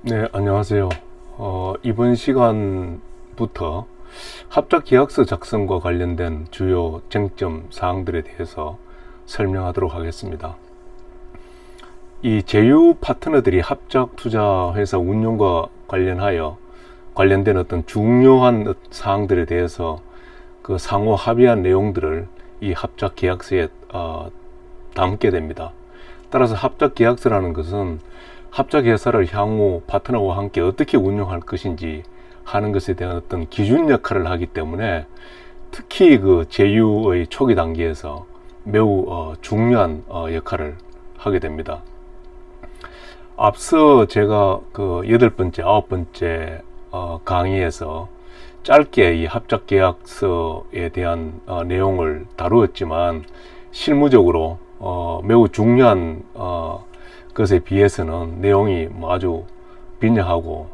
네, 안녕하세요. 이번 시간부터 합작계약서 작성과 관련된 주요 쟁점 사항들에 대해서 설명하도록 하겠습니다. 이 제휴 파트너들이 합작 투자 회사 운영과 관련된 어떤 중요한 사항들에 대해서 그 상호 합의한 내용들을 이 합작 계약서에 담게 됩니다. 따라서 합작 계약서라는 것은 합작 회사를 향후 파트너와 함께 어떻게 운영할 것인지 하는 것에 대한 어떤 기준 역할을 하기 때문에 특히 그 제휴의 초기 단계에서 매우 중요한 역할을 하게 됩니다. 앞서 제가 그 8번째, 9번째 강의에서 짧게 이 합작 계약서에 대한 내용을 다루었지만 실무적으로 매우 중요한 것에 비해서는 내용이 아주 빈약하고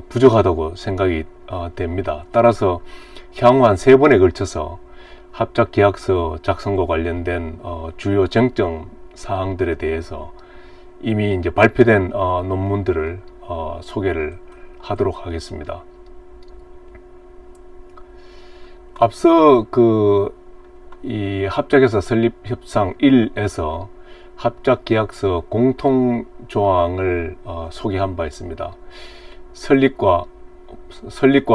부족하다고 생각이 됩니다. 따라서 향후 한 3번에 걸쳐서 합작 계약서 작성과 관련된 주요 쟁점 사항들에 대해서 이미 이제 발표된 논문들을 소개를 하도록 하겠습니다. 앞서 이 합작회사 설립 협상 1에서 합작계약서 공통조항을 소개한 바 있습니다. 설립과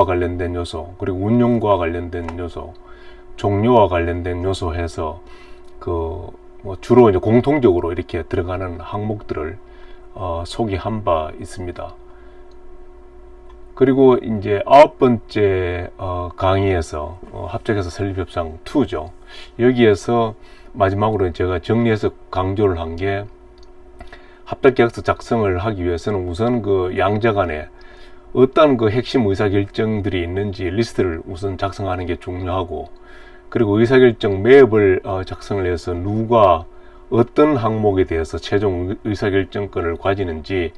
관련된 요소, 그리고 운용과 관련된 요소, 종료와 관련된 요소 해서 주로 이제 공통적으로 이렇게 들어가는 항목들을 소개한 바 있습니다. 그리고 이제 9번째 강의에서 합작회사 설립협상 2죠. 여기에서 마지막으로 제가 정리해서 강조를 한 게 합작계약서 작성을 하기 위해서는 우선 그 양자 간에 어떤 그 핵심 의사결정들이 있는지 리스트를 우선 작성하는 게 중요하고, 그리고 의사결정 맵을 작성을 해서 누가 어떤 항목에 대해서 최종 의사결정권을 가지는지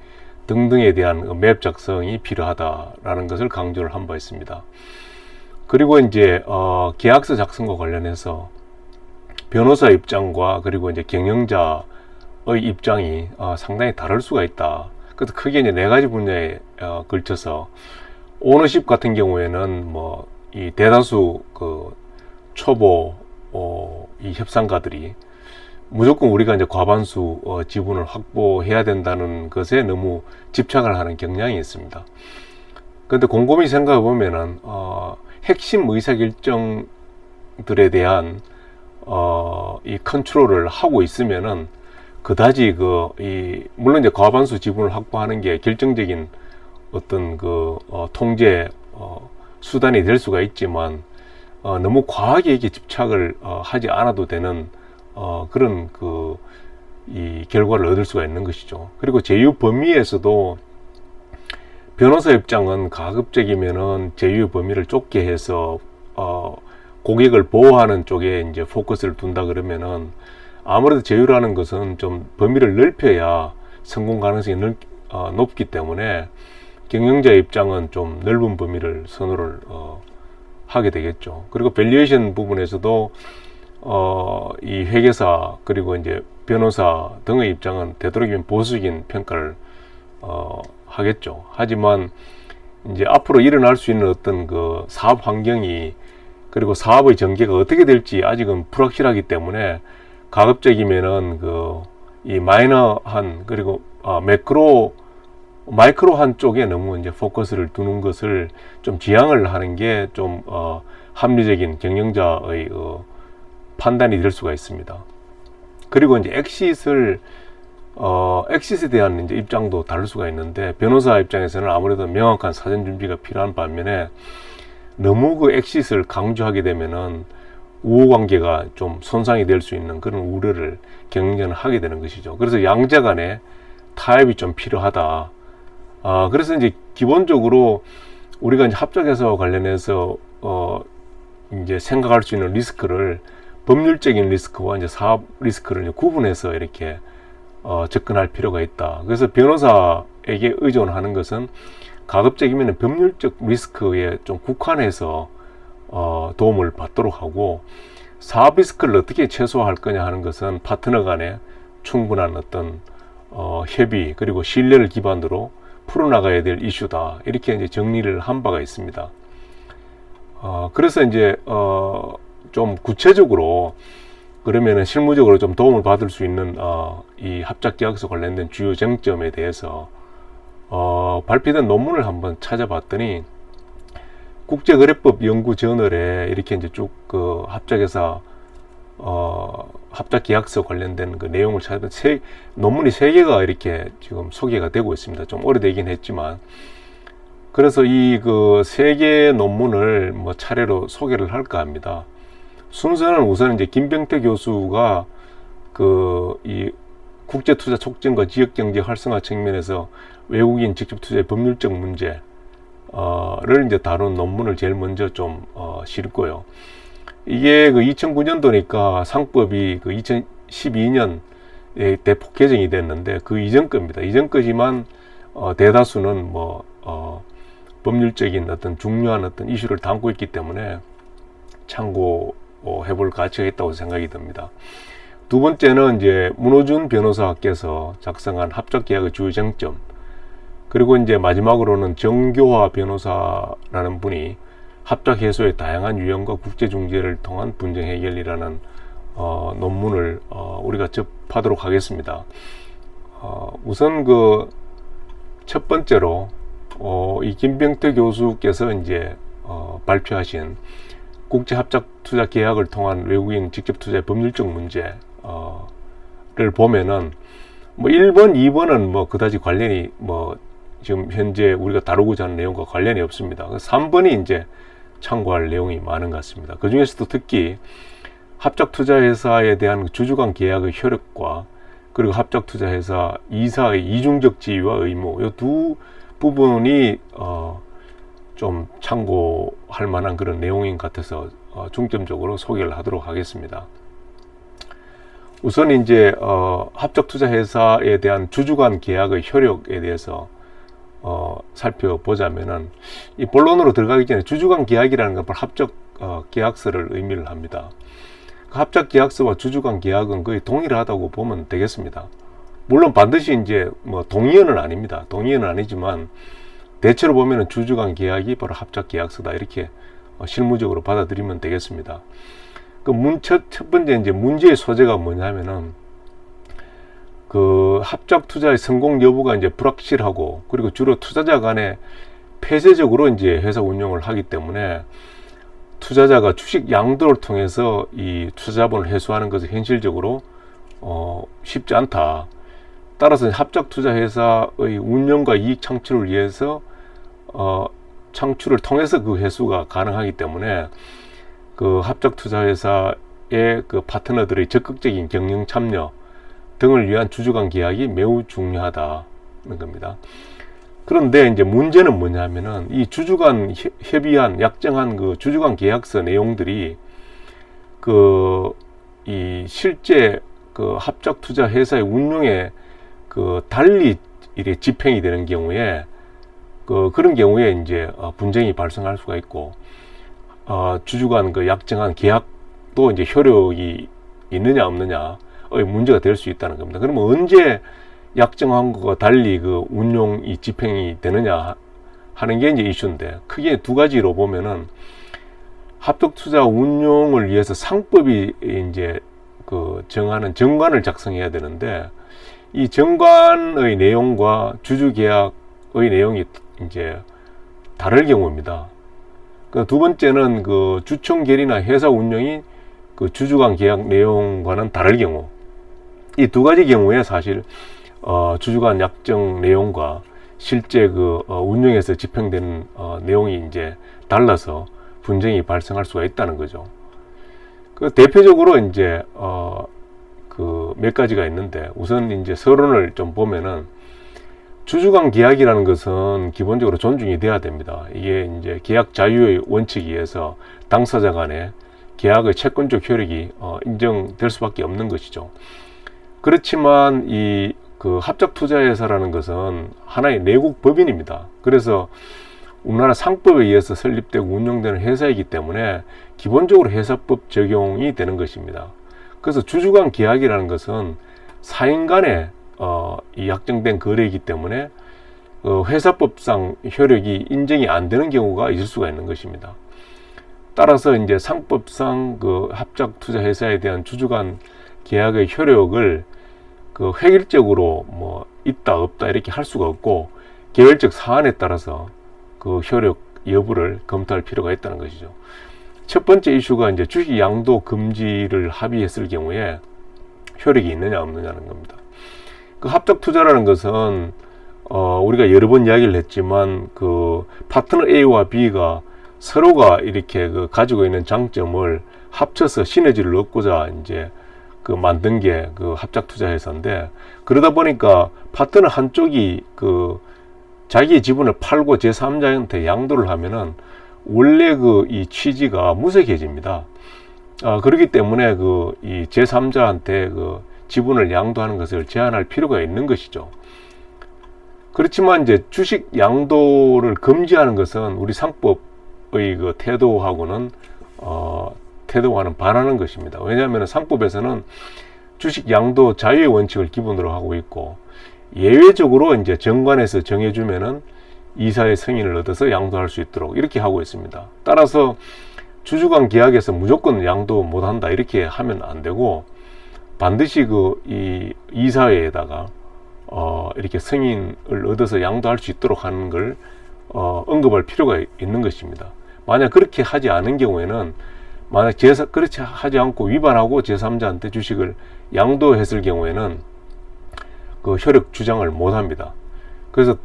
등등에 대한 맵 작성이 필요하다라는 것을 강조를 한 바 있습니다. 그리고 이제 계약서 작성과 관련해서 변호사 입장과 그리고 이제 경영자의 입장이 상당히 다를 수가 있다. 그래서 크게 이제 4가지 분야에 걸쳐서 오너십 같은 경우에는 이 대다수 그 초보 이 협상가들이 무조건 우리가 이제 과반수 지분을 확보해야 된다는 것에 너무 집착을 하는 경향이 있습니다. 그런데 곰곰이 생각해 보면은 핵심 의사결정들에 대한 이 컨트롤을 하고 있으면은 그다지 물론 이제 과반수 지분을 확보하는 게 결정적인 어떤 통제 수단이 될 수가 있지만 너무 과하게 이렇게 집착을 하지 않아도 되는 그런 이 결과를 얻을 수가 있는 것이죠. 그리고 제휴 범위에서도 변호사 입장은 가급적이면은 제휴 범위를 좁게 해서 고객을 보호하는 쪽에 이제 포커스를 둔다 그러면은 아무래도 제휴라는 것은 좀 범위를 넓혀야 성공 가능성이 높기 때문에 경영자 입장은 좀 넓은 범위를 선호를 하게 되겠죠. 그리고 밸류에이션 부분에서도 이 회계사 그리고 이제 변호사 등의 입장은 되도록이면 보수적인 평가를 하겠죠. 하지만 이제 앞으로 일어날 수 있는 어떤 그 사업 환경이 그리고 사업의 전개가 어떻게 될지 아직은 불확실하기 때문에 가급적이면은 이 마이너한 그리고 마이크로한 쪽에 너무 이제 포커스를 두는 것을 좀 지양을 하는 게 좀 합리적인 경영자의 판단이 될 수가 있습니다. 그리고 이제 엑싯에 대한 이제 입장도 다를 수가 있는데, 변호사 입장에서는 아무래도 명확한 사전 준비가 필요한 반면에 너무 그 엑싯을 강조하게 되면은 우호관계가 좀 손상이 될 수 있는 그런 우려를 경영자는 하게 되는 것이죠. 그래서 양자 간에 타협이 좀 필요하다. 그래서 이제 기본적으로 우리가 이제 합작회사와 관련해서 이제 생각할 수 있는 리스크를 법률적인 리스크와 이제 사업 리스크를 이제 구분해서 이렇게 접근할 필요가 있다. 그래서 변호사에게 의존하는 것은 가급적이면 법률적 리스크에 좀 국한해서 도움을 받도록 하고, 사업 리스크를 어떻게 최소화할 거냐 하는 것은 파트너 간에 충분한 어떤 협의 그리고 신뢰를 기반으로 풀어나가야 될 이슈다. 이렇게 이제 정리를 한 바가 있습니다. 그래서 이제 좀 구체적으로 그러면은 실무적으로 좀 도움을 받을 수 있는 이 합작계약서 관련된 주요 쟁점에 대해서 발표된 논문을 한번 찾아봤더니 국제거래법 연구 저널에 이렇게 이제 쭉 그 합작회사 합작계약서 관련된 그 내용을 찾아보면 논문이 3개가 이렇게 지금 소개가 되고 있습니다. 좀 오래되긴 했지만 그래서 이 그 3개 논문을 뭐 차례로 소개를 할까 합니다. 순서는 우선 이제 김병태 교수가 그 이 국제투자 촉진과 지역경제 활성화 측면에서 외국인 직접 투자의 법률적 문제를 이제 다룬 논문을 제일 먼저 좀 실고요. 이게 그 2009년도니까 상법이 그 2012년에 대폭 개정이 됐는데 그 이전 겁니다. 이전 거지만 대다수는 뭐 법률적인 어떤 중요한 어떤 이슈를 담고 있기 때문에 참고해볼 가치가 있다고 생각이 듭니다. 두 번째는 이제 문호준 변호사께서 작성한 합작계약의 주요 쟁점, 그리고 이제 마지막으로는 정교화 변호사라는 분이 합작 해소의 다양한 유형과 국제 중재를 통한 분쟁 해결이라는 논문을 우리가 접하도록 하겠습니다. 우선 그 첫 번째로 이 김병태 교수께서 이제 발표하신 국제 합작 투자 계약을 통한 외국인 직접 투자의 법률적 문제를 보면은 뭐 1번, 2번은 뭐 그다지 관련이 뭐 지금 현재 우리가 다루고자 하는 내용과 관련이 없습니다. 3번이 이제 참고할 내용이 많은 것 같습니다. 그 중에서도 특히 합작투자회사에 대한 주주간 계약의 효력과 그리고 합작투자회사 이사의 이중적 지위와 의무, 이 두 부분이 좀 참고할 만한 그런 내용인 것 같아서 중점적으로 소개를 하도록 하겠습니다. 우선 이제 합작투자회사에 대한 주주간 계약의 효력에 대해서 살펴보자면은 이 본론으로 들어가기 전에 주주간 계약이라는 건 바로 합작 계약서를 의미를 합니다. 그 합작 계약서와 주주간 계약은 거의 동일하다고 보면 되겠습니다. 물론 반드시 이제 뭐 동의어는 아닙니다. 동의어는 아니지만 대체로 보면은 주주간 계약이 바로 합작 계약서다, 이렇게 실무적으로 받아들이면 되겠습니다. 그 첫 번째 이제 문제의 소재가 뭐냐면은 그 합작 투자의 성공 여부가 이제 불확실하고, 그리고 주로 투자자 간에 폐쇄적으로 이제 회사 운영을 하기 때문에 투자자가 주식 양도를 통해서 이 투자자본을 회수하는 것은 현실적으로 쉽지 않다. 따라서 합작 투자 회사의 운영과 이익 창출을 위해서 창출을 통해서 그 회수가 가능하기 때문에 그 합작 투자 회사의 그 파트너들의 적극적인 경영 참여 등을 위한 주주간 계약이 매우 중요하다는 겁니다. 그런데 이제 문제는 뭐냐면은 이 주주간 협의한 약정한 그 주주간 계약서 내용들이 이 실제 그 합작 투자 회사의 운용에 그 달리 이래 집행이 되는 경우에 그런 경우에 이제 분쟁이 발생할 수가 있고, 주주간 그 약정한 계약도 이제 효력이 있느냐 없느냐의 문제가 될 수 있다는 겁니다. 그러면 언제 약정한 것과 달리 그 운용이 집행이 되느냐 하는 게 이제 이슈인데, 크게 두 가지로 보면은 합작 투자 운용을 위해서 상법이 이제 그 정하는 정관을 작성해야 되는데, 이 정관의 내용과 주주 계약의 내용이 이제 다를 경우입니다. 그 두 번째는 그 주총 결의나 회사 운영이 그 주주간 계약 내용과는 다를 경우, 이 두 가지 경우에 사실 주주간 약정 내용과 실제 그 운영에서 집행되는 내용이 이제 달라서 분쟁이 발생할 수가 있다는 거죠. 그 대표적으로 이제 그 몇 가지가 있는데, 우선 이제 서론을 좀 보면은 주주간 계약이라는 것은 기본적으로 존중이 돼야 됩니다. 이게 이제 계약 자유의 원칙에 의해서 당사자 간에 계약의 채권적 효력이 인정될 수밖에 없는 것이죠. 그렇지만 이 그 합작투자회사라는 것은 하나의 내국 법인입니다. 그래서 우리나라 상법에 의해서 설립되고 운영되는 회사이기 때문에 기본적으로 회사법 적용이 되는 것입니다. 그래서 주주간 계약이라는 것은 사인 간의 이 약정된 거래이기 때문에 회사법상 효력이 인정이 안 되는 경우가 있을 수가 있는 것입니다. 따라서 이제 상법상 그 합작 투자 회사에 대한 주주 간 계약의 효력을 그 획일적으로 뭐 있다 없다 이렇게 할 수가 없고, 개별적 사안에 따라서 그 효력 여부를 검토할 필요가 있다는 것이죠. 첫 번째 이슈가 이제 주식 양도 금지를 합의했을 경우에 효력이 있느냐 없느냐는 겁니다. 그 합작 투자라는 것은 우리가 여러 번 이야기를 했지만 그 파트너 A와 B가 서로가 이렇게 그 가지고 있는 장점을 합쳐서 시너지를 얻고자 이제 그 만든 게 그 합작 투자 회사인데, 그러다 보니까 파트너 한쪽이 그 자기의 지분을 팔고 제3자한테 양도를 하면은 원래 그 이 취지가 무색해집니다. 그렇기 때문에 그 이 제3자한테 그 지분을 양도하는 것을 제한할 필요가 있는 것이죠. 그렇지만 이제 주식 양도를 금지하는 것은 우리 상법의 그 태도하고는 태도와는 반하는 것입니다. 왜냐하면 상법에서는 주식 양도 자유의 원칙을 기본으로 하고 있고, 예외적으로 이제 정관에서 정해주면은 이사의 승인을 얻어서 양도할 수 있도록 이렇게 하고 있습니다. 따라서 주주간 계약에서 무조건 양도 못한다 이렇게 하면 안 되고, 반드시 그 이 이사회에다가 이렇게 승인을 얻어서 양도할 수 있도록 하는 걸 언급할 필요가 있는 것입니다. 만약 그렇게 하지 않은 경우에는, 만약 그렇게 하지 않고 위반하고 제3자한테 주식을 양도했을 경우에는 그 효력 주장을 못 합니다. 그래서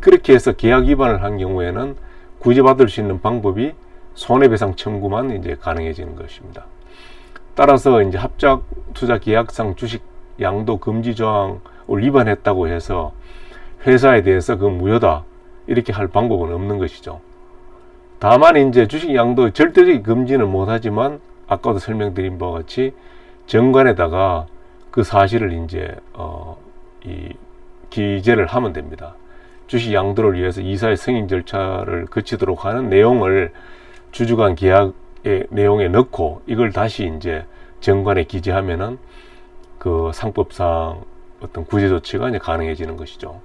그렇게 해서 계약 위반을 한 경우에는 구제받을 수 있는 방법이 손해배상 청구만 이제 가능해지는 것입니다. 따라서 이제 합작 투자 계약상 주식 양도 금지 조항을 위반했다고 해서 회사에 대해서 그 무효다 이렇게 할 방법은 없는 것이죠. 다만 이제 주식 양도 절대적인 금지는 못하지만, 아까도 설명드린 바와 같이 정관에다가 그 사실을 이제 기재를 하면 됩니다. 주식 양도를 위해서 이사의 승인 절차를 거치도록 하는 내용을 주주간 계약의 내용에 넣고, 이걸 다시 이제 정관에 기재하면은 그 상법상 어떤 구제 조치가 이제 가능해지는 것이죠.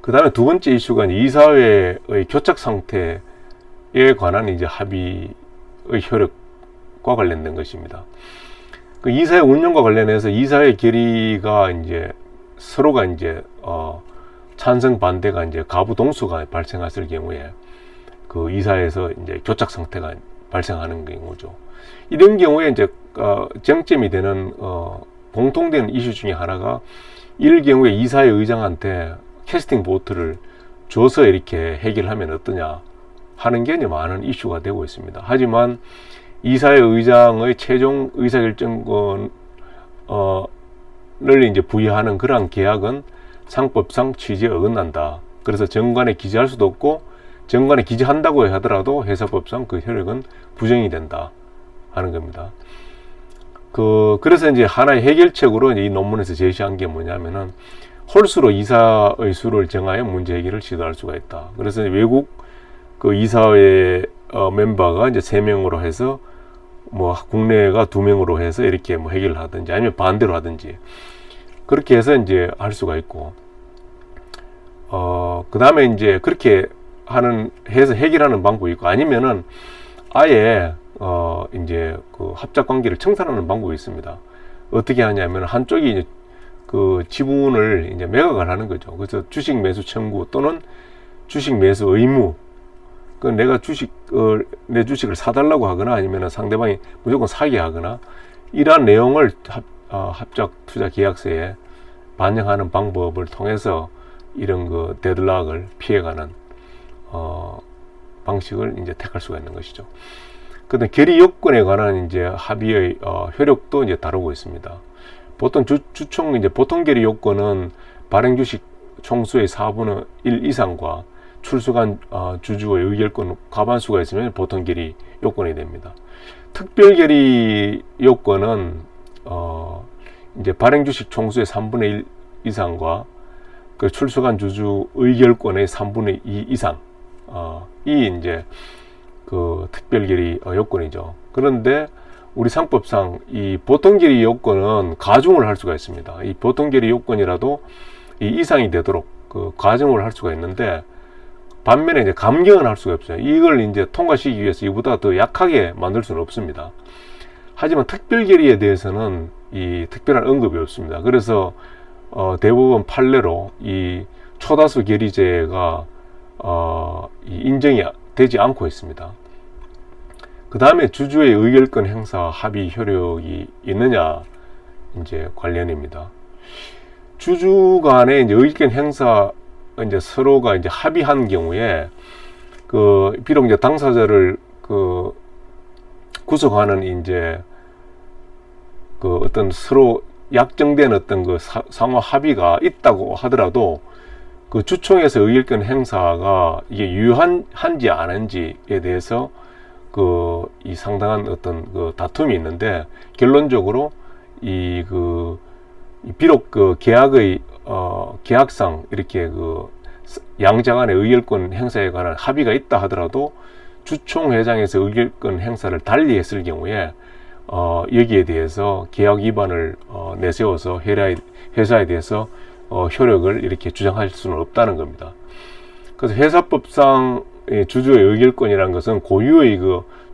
그 다음에 두 번째 이슈가 이사회의 교착 상태에 관한 이제 합의의 효력과 관련된 것입니다. 그 이사회 운영과 관련해서 이사회 결의가 이제 서로가 이제 찬성 반대가 이제 가부 동수가 발생했을 경우에 그 이사회에서 이제 교착 상태가 발생하는 경우죠. 이런 경우에 이제 쟁점이 되는 공통된 이슈 중에 하나가, 이럴 경우에 이사회 의장한테 캐스팅 보트를 줘서 이렇게 해결하면 어떠냐 하는 게 많은 이슈가 되고 있습니다. 하지만 이사회 의장의 최종 의사결정권을 이제 부여하는 그러한 계약은 상법상 취지에 어긋난다. 그래서 정관에 기재할 수도 없고, 정관에 기재한다고 하더라도 회사법상 그 효력은 부정이 된다 하는 겁니다. 그래서 이제 하나의 해결책으로 이 논문에서 제시한 게 뭐냐면은, 홀수로 이사의 수를 정하여 문제 해결을 시도할 수가 있다. 그래서 외국 그 이사회 멤버가 이제 3명으로 해서 뭐 국내가 2명으로 해서 이렇게 뭐 해결을 하든지, 아니면 반대로 하든지 그렇게 해서 이제 할 수가 있고, 그 다음에 이제 그렇게 해서 해결하는 방법이 있고, 아니면은 아예 이제 그 합작 관계를 청산하는 방법이 있습니다. 어떻게 하냐면, 한쪽이 이제 그 지분을 이제 매각을 하는 거죠. 그래서 주식 매수 청구 또는 주식 매수 의무, 그 내가 내 주식을 사달라고 하거나, 아니면 상대방이 무조건 사게 하거나, 이러한 내용을 합작 투자 계약서에 반영하는 방법을 통해서 이런 그 데드락을 피해가는 방식을 이제 택할 수가 있는 것이죠. 그다음 결의 요건에 관한 이제 합의의 효력도 이제 다루고 있습니다. 보통 주총 이제 보통 결의 요건은 발행 주식 총수의 4분의 1 이상과 출수간 주주의 의결권 과반수가 있으면 보통 결의 요건이 됩니다. 특별 결의 요건은 이제 발행 주식 총수의 3분의 1 이상과 그 출수간 주주 의결권의 3분의 2 이상 이 이제 그 특별 결의 요건이죠. 그런데 우리 상법상 이 보통결의 요건은 가중을 할 수가 있습니다. 이 보통결의 요건이라도 이 이상이 되도록 그 가중을 할 수가 있는데, 반면에 이제 감경은 할 수가 없어요. 이걸 이제 통과시키기 위해서 이보다 더 약하게 만들 수는 없습니다. 하지만 특별결의에 대해서는 이 특별한 언급이 없습니다. 그래서 대법원 판례로 이 초다수 결의제가 이 인정이 되지 않고 있습니다. 그 다음에 주주의 의결권 행사 합의 효력이 있느냐 이제 관련입니다. 주주 간의 이제 의결권 행사 이제 서로가 이제 합의한 경우에 그 비록 이제 당사자를 그 구속하는 이제 그 어떤 서로 약정된 어떤 그 상호 합의가 있다고 하더라도 그 주총에서 의결권 행사가 이게 유효한지 아닌지에 대해서 그 이 상당한 어떤 그 다툼이 있는데, 결론적으로 비록 그 계약의 계약상 이렇게 그 양자 간의 의결권 행사에 관한 합의가 있다 하더라도 주총 회장에서 의결권 행사를 달리 했을 경우에 여기에 대해서 계약 위반을 내세워서 회사에 대해서 효력을 이렇게 주장할 수는 없다는 겁니다. 그래서 회사법상 주주의 의결권이라는 것은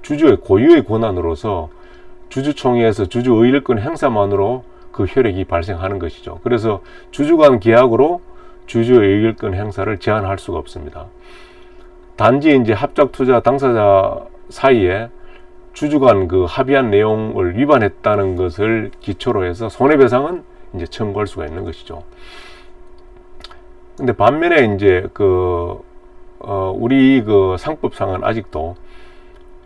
주주의 고유의 권한으로서 주주총회에서 주주 의결권 행사만으로 그 효력이 발생하는 것이죠. 그래서 주주 간 계약으로 주주의 의결권 행사를 제한할 수가 없습니다. 단지 이제 합작 투자 당사자 사이에 주주 간 그 합의한 내용을 위반했다는 것을 기초로 해서 손해배상은 이제 청구할 수가 있는 것이죠. 근데 반면에 이제 우리 그 상법상은 아직도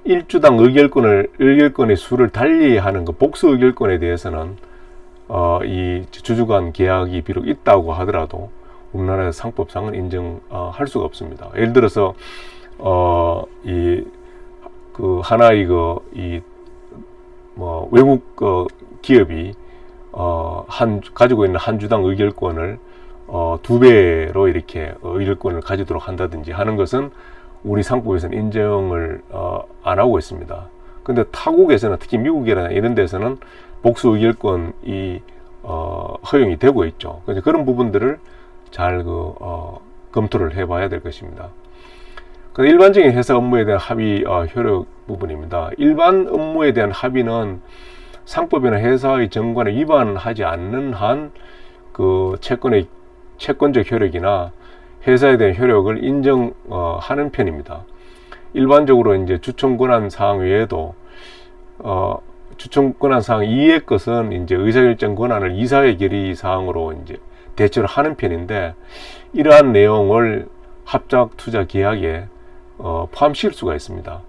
일주당 의결권의 수를 달리하는 그 복수 의결권에 대해서는 이 주주 간 계약이 비록 있다고 하더라도 우리나라의 상법상은 인정할 수가 없습니다. 예를 들어서 하나의 외국 기업이 가지고 있는 한 주당 의결권을 2배로 이렇게 의결권을 가지도록 한다든지 하는 것은 우리 상법에서는 인정을 안 하고 있습니다. 근데 타국에서는, 특히 미국이나 이런 데서는 복수 의결권이 허용이 되고 있죠. 그래서 그런 부분들을 잘 검토를 해봐야 될 것입니다. 일반적인 회사 업무에 대한 합의 효력 부분입니다. 일반 업무에 대한 합의는 상법이나 회사의 정관에 위반하지 않는 한 그 채권적 효력이나 회사에 대한 효력을 인정하는 편입니다. 일반적으로 이제 주총 권한 사항 외에도 주총 권한 사항 이외의 것은 이제 의사결정 권한을 이사회 결의 사항으로 이제 대처를 하는 편인데, 이러한 내용을 합작 투자 계약에 포함시킬 수가 있습니다.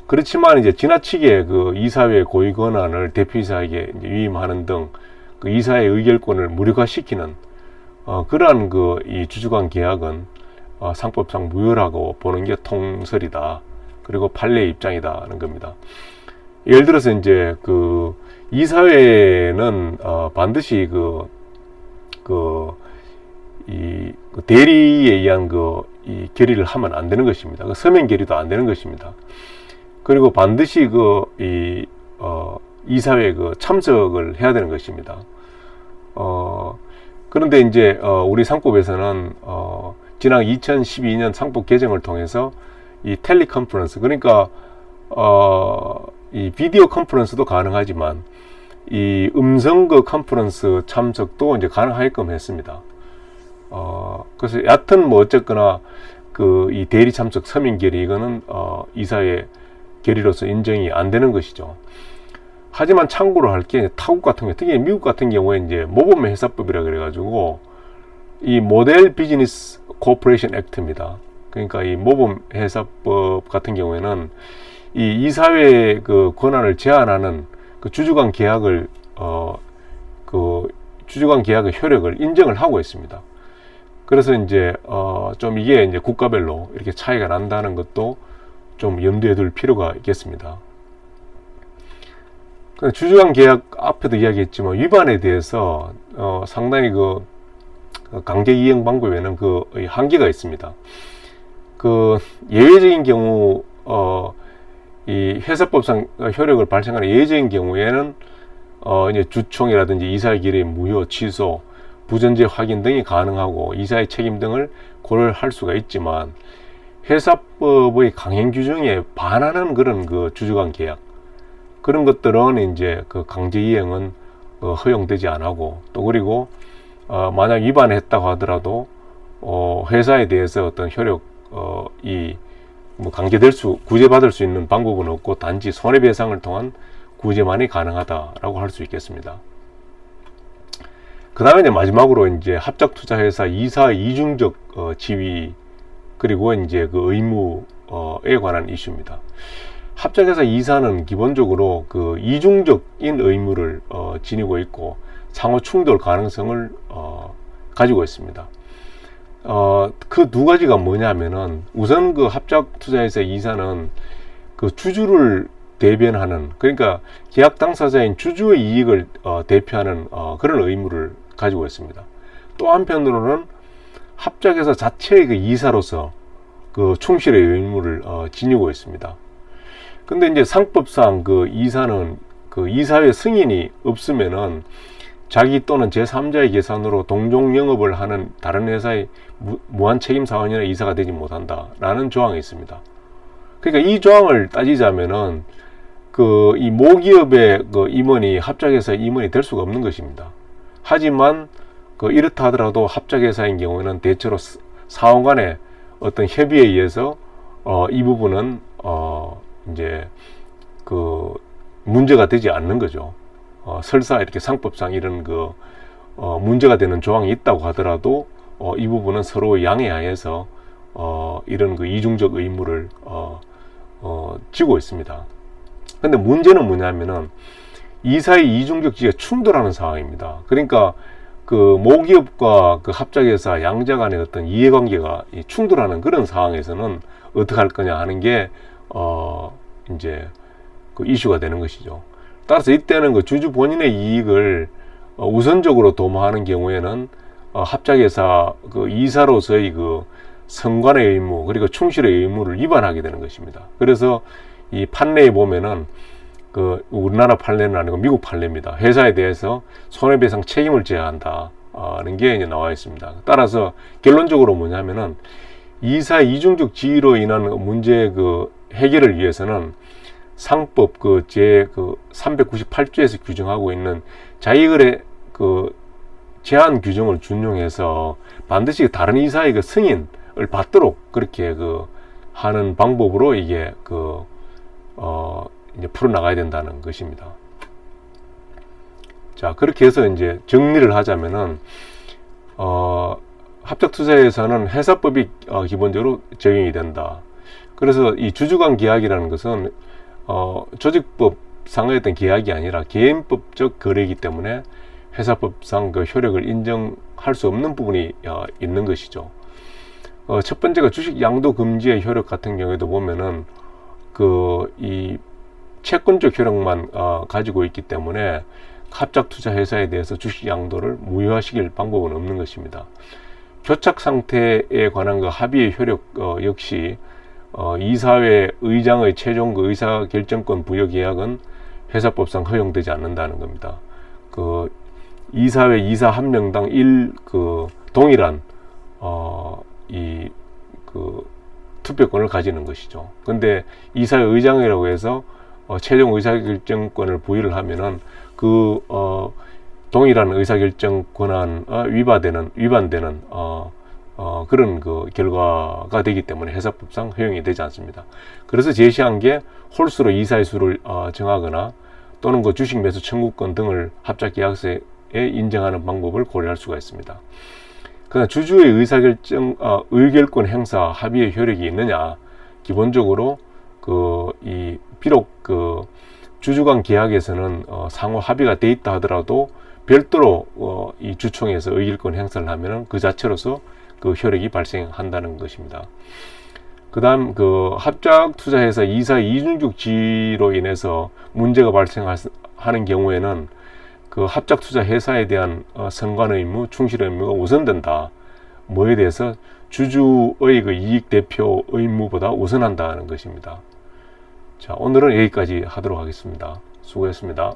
그렇지만 이제 지나치게 그 이사회 고유 권한을 대표이사에게 위임하는 등 그 이사의 의결권을 무력화시키는 그러한 이 주주간 계약은 상법상 무효라고 보는 게 통설이다. 그리고 판례의 입장이다는 겁니다. 예를 들어서 이제 그 이사회는 반드시 대리에 의한 이 결의를 하면 안 되는 것입니다. 서면 결의도 안 되는 것입니다. 그리고 반드시 이사회에 참석을 해야 되는 것입니다. 그런데 이제 우리 상법에서는 지난 2012년 상법 개정을 통해서 이 텔리컨퍼런스, 그러니까 이 비디오 컨퍼런스도 가능하지만 이 음성 컨퍼런스 참석도 이제 가능하게끔 했습니다. 그래서 여하튼 어쨌거나 이 대리 참석 서면 결의, 이거는 이사회 결의로서 인정이 안 되는 것이죠. 하지만 참고로 할 게 타국 같은 경우, 특히 미국 같은 경우에 이제 모범 회사법이라 그래가지고 이 모델 비즈니스 코퍼레이션 액트입니다. 그러니까 이 모범 회사법 같은 경우에는 이 이사회의 권한을 제한하는 주주간 계약을 주주간 계약의 효력을 인정을 하고 있습니다. 그래서 이제 좀 이게 이제 국가별로 이렇게 차이가 난다는 것도 좀 염두에 둘 필요가 있겠습니다. 주주간 계약 앞에도 이야기했지만 위반에 대해서 상당히 강제 이행 방법에는 한계가 있습니다. 예외적인 경우 이 회사법상 효력을 발생하는 예정인 경우에는 이제 주총이라든지 이사의 기일 무효, 취소, 부전제 확인 등이 가능하고 이사의 책임 등을 고려할 수가 있지만 회사법의 강행 규정에 반하는 그런 그 주주간 계약 그런 것들은 이제 그 강제 이행은 허용되지 않고 또 그리고 만약 위반했다고 하더라도 회사에 대해서 어떤 효력 이 뭐 구제받을 수 있는 방법은 없고 단지 손해배상을 통한 구제만이 가능하다라고 할 수 있겠습니다. 그 다음에 이제 마지막으로 이제 합작투자회사 이사의 이중적 지위 그리고 이제 그 의무에 관한 이슈입니다. 합작회사 이사는 기본적으로 그 이중적인 의무를 지니고 있고 상호 충돌 가능성을 가지고 있습니다. 그 두 가지가 뭐냐면은 우선 그 합작투자회사 이사는 그 주주를 대변하는 그러니까 계약 당사자인 주주의 이익을 대표하는 그런 의무를 가지고 있습니다. 또 한편으로는 합작회사 자체의 그 이사로서 그 충실의 의무를 지니고 있습니다. 근데 이제 상법상 그 이사는 그 이사회 승인이 없으면은 자기 또는 제3자의 계산으로 동종 영업을 하는 다른 회사의 무한 책임 사원이나 이사가 되지 못한다라는 조항이 있습니다. 그러니까 이 조항을 따지자면은 그 이 모기업의 그 임원이 합작회사의 임원이 될 수가 없는 것입니다. 하지만 그 이렇다 하더라도 합작회사인 경우에는 대체로 사원 간의 어떤 협의에 의해서 이 부분은 이제 그 문제가 되지 않는 거죠. 설사 이렇게 상법상 이런 그 문제가 되는 조항이 있다고 하더라도 이 부분은 서로 양해하여서 이런 그 이중적 의무를 지고 있습니다. 근데 문제는 뭐냐면은 이사의 이중적 지위가 충돌하는 상황입니다. 그러니까 그 모기업과 그 합작회사 양자 간의 어떤 이해관계가 충돌하는 그런 상황에서는 어떻게 할 거냐 하는 게 이제 그 이슈가 되는 것이죠. 따라서 이때는 그 주주 본인의 이익을 우선적으로 도모하는 경우에는 합작회사 그 이사로서의 그 선관의 의무 그리고 충실의 의무를 위반하게 되는 것입니다. 그래서 이 판례에 보면은 그 우리나라 판례는 아니고 미국 판례입니다. 회사에 대해서 손해배상 책임을 져야 한다는 게 이제 나와 있습니다. 따라서 결론적으로 뭐냐면은 이사의 이중적 지위로 인한 문제 그 해결을 위해서는 상법 제 398조에서 규정하고 있는 자기거래 그 제한 규정을 준용해서 반드시 다른 이사의 그 승인을 받도록 그렇게 그 하는 방법으로 이게 이제 풀어나가야 된다는 것입니다. 자, 그렇게 해서 이제 정리를 하자면은, 합작투자에서는 회사법이 기본적으로 적용이 된다. 그래서 이 주주간 계약이라는 것은, 조직법상의 어떤 계약이 아니라 개인법적 거래이기 때문에 회사법상 그 효력을 인정할 수 없는 부분이 있는 것이죠. 첫 번째가 주식 양도 금지의 효력 같은 경우에도 보면은, 이 채권적 효력만 가지고 있기 때문에 합작투자 회사에 대해서 주식 양도를 무효화시킬 방법은 없는 것입니다. 교착 상태에 관한 그 합의의 효력 역시 이사회 의장의 최종 그 의사결정권 부여 계약은 회사법상 허용되지 않는다는 겁니다. 그 이사회 이사 한 명당 동일한 투표권을 가지는 것이죠. 근데 이사회 의장이라고 해서 최종 의사결정권을 부여를 하면은 동일한 의사결정 권한 위반되는 그런 그 결과가 되기 때문에 회사법상 허용이 되지 않습니다. 그래서 제시한 게 홀수로 이사의 수를 정하거나 또는 그 주식 매수 청구권 등을 합작계약서에 인정하는 방법을 고려할 수가 있습니다. 그러나 주주의 의결권 행사 합의의 효력이 있느냐? 기본적으로 비록 주주간 계약에서는 상호 합의가 돼 있다 하더라도 별도로 이 주총에서 의결권 행사를 하면은 그 자체로서 그 효력이 발생한다는 것입니다. 그다음 합작투자회사 이사 이중적 지위로 인해서 문제가 발생하는 경우에는 그 합작투자 회사에 대한 선관 의무, 충실 의무가 우선된다. 뭐에 대해서? 주주의 그 이익 대표 의무보다 우선한다는 것입니다. 자, 오늘은 여기까지 하도록 하겠습니다. 수고했습니다.